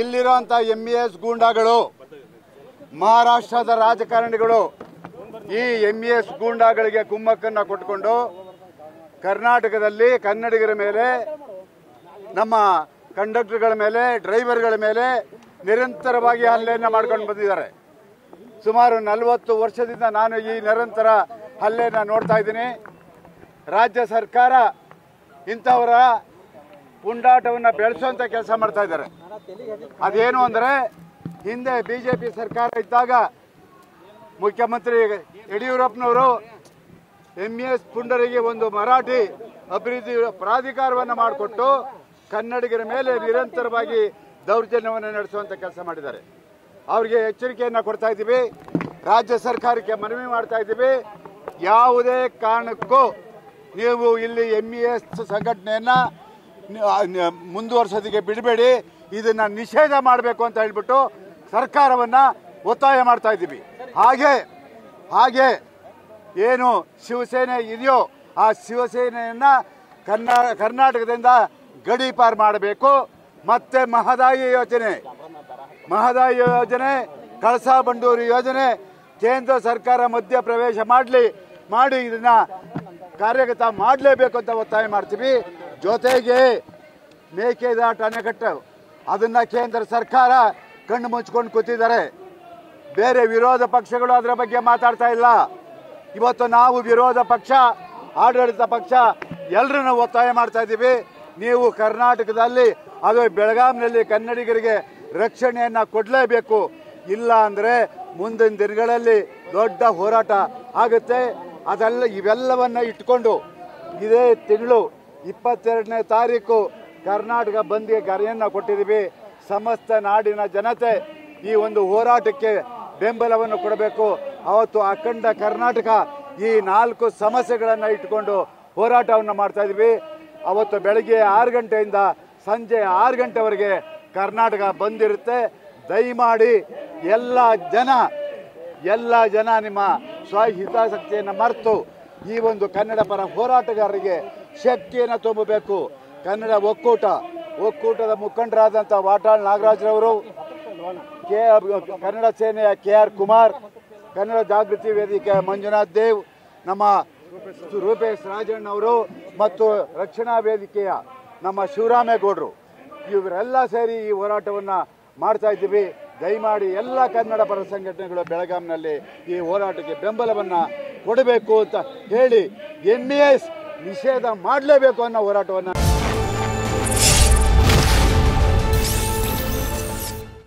ಇಲ್ಲಿರುವಂತ MES ಗೂಂಡಾಗಳು, ಮಹಾರಾಷ್ಟ್ರದ ರಾಜಕಾರಣಿಗಳು ಈ MES ಗೂಂಡಾಗಳಿಗೆ ಕುಮ್ಮಕ್ಕನ್ನ ಕೊಟ್ಟುಕೊಂಡು ಕರ್ನಾಟಕದಲ್ಲಿ ಕನ್ನಡಿಗರ ಮೇಲೆ, ನಮ್ಮ ಕಂಡಕ್ಟರ್ಗಳ ಮೇಲೆ, ಡ್ರೈವರ್ಗಳ ಮೇಲೆ ನಿರಂತರವಾಗಿ ಹಲ್ಲೆಯನ್ನು ಮಾಡ್ಕೊಂಡು ಬಂದಿದ್ದಾರೆ. ಸುಮಾರು 40 ವರ್ಷದಿಂದ ನಾನು ಈ ನಿರಂತರ ಹಲ್ಲೆಯನ್ನು ನೋಡ್ತಾ ಇದ್ದೀನಿ. ರಾಜ್ಯ ಸರ್ಕಾರ ಇಂಥವರ ಪುಂಡಾಟವನ್ನು ಬೆಳೆಸುವಂತ ಕೆಲಸ ಮಾಡ್ತಾ ಇದ್ದಾರೆ. ಅದೇನು ಅಂದರೆ, ಹಿಂದೆ ಬಿಜೆಪಿ ಸರ್ಕಾರ ಇದ್ದಾಗ ಮುಖ್ಯಮಂತ್ರಿ ಯಡಿಯೂರಪ್ಪನವರು MES ಪುಂಡರಿಗೆ ಒಂದು ಮರಾಠಿ ಅಭಿವೃದ್ಧಿ ಪ್ರಾಧಿಕಾರವನ್ನು ಮಾಡಿಕೊಟ್ಟು ಕನ್ನಡಿಗರ ಮೇಲೆ ನಿರಂತರವಾಗಿ ದೌರ್ಜನ್ಯವನ್ನು ನಡೆಸುವಂತ ಕೆಲಸ ಮಾಡಿದ್ದಾರೆ. ಅವರಿಗೆ ಎಚ್ಚರಿಕೆಯನ್ನು ಕೊಡ್ತಾ ಇದ್ದೀವಿ. ರಾಜ್ಯ ಸರ್ಕಾರಕ್ಕೆ ಮನವಿ ಮಾಡ್ತಾ ಇದ್ದೀವಿ, ಯಾವುದೇ ಕಾರಣಕ್ಕೂ ನೀವು ಇಲ್ಲಿ MES ಸಂಘಟನೆಯನ್ನ ಮುಂದುವರಿಸೋದಕ್ಕೆ ಬಿಡಬೇಡಿ, ಇದನ್ನ ನಿಷೇಧ ಮಾಡಬೇಕು ಅಂತ ಹೇಳ್ಬಿಟ್ಟು ಸರ್ಕಾರವನ್ನ ಒತ್ತಾಯ ಮಾಡ್ತಾ ಇದ್ದೀವಿ. ಹಾಗೆ ಏನು ಶಿವಸೇನೆ ಇದೆಯೋ ಆ ಶಿವಸೇನೆಯನ್ನ ಕರ್ನಾಟಕದಿಂದ ಗಡೀಪಾರು ಮಾಡಬೇಕು. ಮತ್ತೆ ಮಹದಾಯಿ ಯೋಜನೆ, ಕಳಸಾ ಬಂಡೂರಿ ಯೋಜನೆ ಕೇಂದ್ರ ಸರ್ಕಾರ ಮಧ್ಯ ಪ್ರವೇಶ ಮಾಡಿ ಇದನ್ನ ಕಾರ್ಯಗತ ಮಾಡಲೇಬೇಕು ಅಂತ ಒತ್ತಾಯ ಮಾಡ್ತೀವಿ. ಜೊತೆಗೆ ಮೇಕೆದಾಟು ಅಣೆಕಟ್ಟು ಅದನ್ನ ಕೇಂದ್ರ ಸರ್ಕಾರ ಕಣ್ಣು ಮುಚ್ಕೊಂಡು ಕೂತಿದ್ದಾರೆ. ಬೇರೆ ವಿರೋಧ ಪಕ್ಷಗಳು ಅದರ ಬಗ್ಗೆ ಮಾತಾಡ್ತಾ ಇಲ್ಲ. ಇವತ್ತು ನಾವು ವಿರೋಧ ಪಕ್ಷ, ಆಡಳಿತ ಪಕ್ಷ ಎಲ್ಲರನ್ನ ಒತ್ತಾಯ ಮಾಡ್ತಾ ಇದ್ದೀವಿ. ನೀವು ಕರ್ನಾಟಕದಲ್ಲಿ, ಅದು ಬೆಳಗಾಂನಲ್ಲಿ ಕನ್ನಡಿಗರಿಗೆ ರಕ್ಷಣೆಯನ್ನ ಕೊಡಲೇಬೇಕು. ಇಲ್ಲ ಅಂದ್ರೆ ಮುಂದಿನ ದಿನಗಳಲ್ಲಿ ದೊಡ್ಡ ಹೋರಾಟ ಆಗುತ್ತೆ. ಇವೆಲ್ಲವನ್ನ ಇಟ್ಕೊಂಡು ಇದೇ ತಿಂಗಳು 22ನೇ ತಾರೀಕು ಕರ್ನಾಟಕ ಬಂದ್ಗೆ ಕರೆಯನ್ನ ಕೊಟ್ಟಿದ್ದೀವಿ. ಸಮಸ್ತ ನಾಡಿನ ಜನತೆ ಈ ಒಂದು ಹೋರಾಟಕ್ಕೆ ಬೆಂಬಲವನ್ನು ಕೊಡಬೇಕು. ಅವತ್ತು ಅಖಂಡ ಕರ್ನಾಟಕ ಈ 4 ಸಮಸ್ಯೆಗಳನ್ನು ಇಟ್ಟುಕೊಂಡು ಹೋರಾಟವನ್ನು ಮಾಡ್ತಾ ಇದ್ದೀವಿ. ಅವತ್ತು ಬೆಳಗ್ಗೆ 6 ಗಂಟೆಯಿಂದ ಸಂಜೆ 6 ಗಂಟೆವರೆಗೆ ಕರ್ನಾಟಕ ಬಂದಿರುತ್ತೆ. ದಯಮಾಡಿ ಎಲ್ಲ ಜನ ನಿಮ್ಮ ಸ್ವಹಿತಾಸಕ್ತಿಯನ್ನು ಮರೆತು ಈ ಒಂದು ಕನ್ನಡ ಪರ ಹೋರಾಟಗಾರರಿಗೆ ಶಕ್ತಿಯನ್ನು ತುಂಬಬೇಕು. ಕನ್ನಡ ಒಕ್ಕೂಟದ ಮುಖಂಡರಾದಂಥ ವಾಟಾಳ್ ನಾಗರಾಜ್ರವರು, ಕನ್ನಡ ಸೇನೆಯ KR ಕುಮಾರ್, ಕನ್ನಡ ಜಾಗೃತಿ ವೇದಿಕೆ ಮಂಜುನಾಥ್ ದೇವ್, ನಮ್ಮ ರೂಪೇಶ್ ರಾಜಣ್ಣ ಅವರು ಮತ್ತು ರಕ್ಷಣಾ ವೇದಿಕೆಯ ನಮ್ಮ ಶಿವರಾಮೇಗೌಡರು, ಇವರೆಲ್ಲ ಸೇರಿ ಈ ಹೋರಾಟವನ್ನು ಮಾಡ್ತಾ ಇದ್ದೀವಿ. ದಯಮಾಡಿ ಎಲ್ಲ ಕನ್ನಡ ಪರ ಸಂಘಟನೆಗಳು ಬೆಳಗಾಂನಲ್ಲಿ ಈ ಹೋರಾಟಕ್ಕೆ ಬೆಂಬಲವನ್ನು ಕೊಡಬೇಕು ಅಂತ ಹೇಳಿ MES ನಿಷೇಧ ಮಾಡಲೇಬೇಕು ಅನ್ನೋ ಹೋರಾಟವನ್ನು